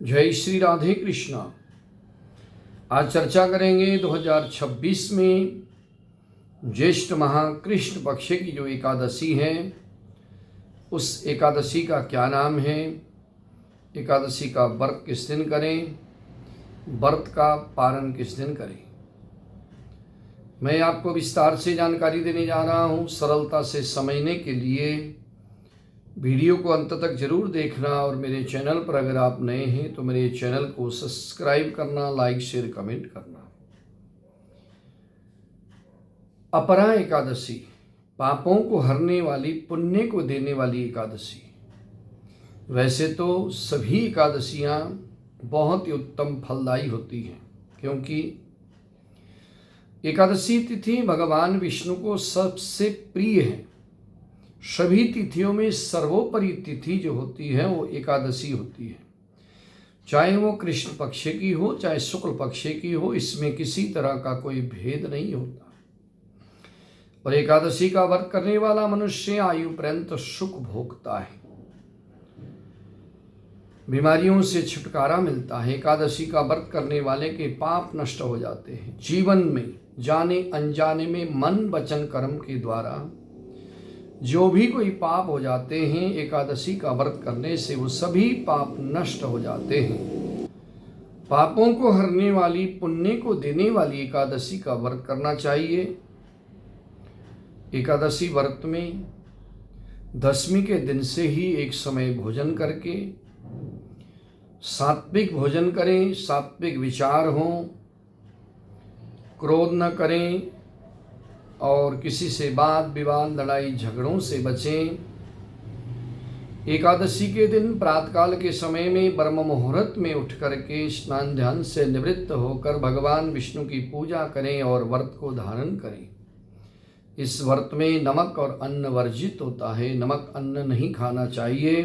जय श्री राधे कृष्णा। आज चर्चा करेंगे 2026 में ज्येष्ठ माह कृष्ण पक्ष की जो एकादशी है, उस एकादशी का क्या नाम है, एकादशी का व्रत किस दिन करें, व्रत का पारण किस दिन करें। मैं आपको विस्तार से जानकारी देने जा रहा हूँ। सरलता से समझने के लिए वीडियो को अंत तक जरूर देखना और मेरे चैनल पर अगर आप नए हैं तो मेरे चैनल को सब्सक्राइब करना, लाइक शेयर कमेंट करना। अपरा एकादशी पापों को हरने वाली, पुण्य को देने वाली एकादशी। वैसे तो सभी एकादशियां बहुत ही उत्तम फलदायी होती हैं, क्योंकि एकादशी तिथि भगवान विष्णु को सबसे प्रिय है। सभी तिथियों में सर्वोपरि तिथि जो होती है वो एकादशी होती है, चाहे वो कृष्ण पक्ष की हो चाहे शुक्ल पक्ष की हो, इसमें किसी तरह का कोई भेद नहीं होता। और एकादशी का व्रत करने वाला मनुष्य आयु पर्यंत सुख भोगता है, बीमारियों से छुटकारा मिलता है। एकादशी का व्रत करने वाले के पाप नष्ट हो जाते हैं। जीवन में जाने अनजाने में मन वचन कर्म के द्वारा जो भी कोई पाप हो जाते हैं, एकादशी का व्रत करने से वो सभी पाप नष्ट हो जाते हैं। पापों को हरने वाली, पुण्य को देने वाली एकादशी का व्रत करना चाहिए। एकादशी व्रत में दशमी के दिन से ही एक समय भोजन करके सात्विक भोजन करें, सात्विक विचार हों, क्रोध न करें और किसी से वाद विवाद लड़ाई झगड़ों से बचें। एकादशी के दिन प्रातःकाल के समय में ब्रह्म मुहूर्त में उठ करके स्नान ध्यान से निवृत्त होकर भगवान विष्णु की पूजा करें और व्रत को धारण करें। इस व्रत में नमक और अन्न वर्जित होता है, नमक अन्न नहीं खाना चाहिए।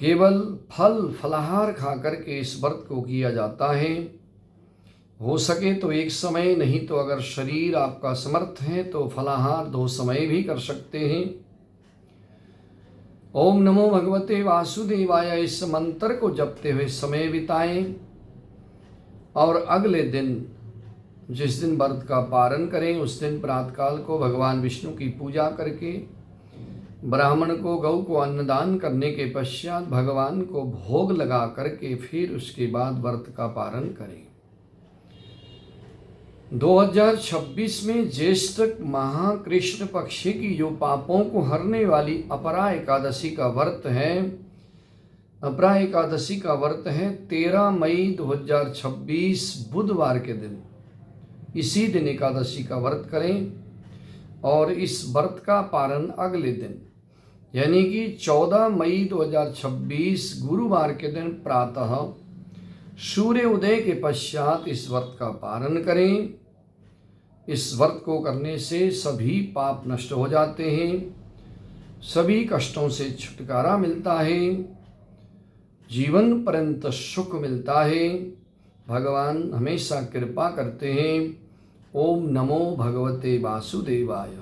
केवल फल फलाहार खा करके इस व्रत को किया जाता है। हो सके तो एक समय, नहीं तो अगर शरीर आपका समर्थ है तो फलाहार 2 समय भी कर सकते हैं। ओम नमो भगवते वासुदेवाय इस मंत्र को जपते हुए समय बिताएं और अगले दिन जिस दिन व्रत का पारण करें उस दिन प्रातःकाल को भगवान विष्णु की पूजा करके ब्राह्मण को, गौ को अन्नदान करने के पश्चात भगवान को भोग लगा करके फिर उसके बाद व्रत का पारण करें। 2026 में ज्येष्ठ माह कृष्ण पक्ष की जो पापों को हरने वाली अपरा एकादशी का व्रत है, अपरा एकादशी का व्रत है 13 मई 2026 बुधवार के दिन। इसी दिन एकादशी का व्रत करें और इस व्रत का पारण अगले दिन यानी कि 14 मई 2026 गुरुवार के दिन प्रातः सूर्य उदय के पश्चात इस व्रत का पारण करें। इस व्रत को करने से सभी पाप नष्ट हो जाते हैं, सभी कष्टों से छुटकारा मिलता है, जीवन पर्यंत सुख मिलता है। भगवान हमेशा कृपा करते हैं। ओम नमो भगवते वासुदेवाय।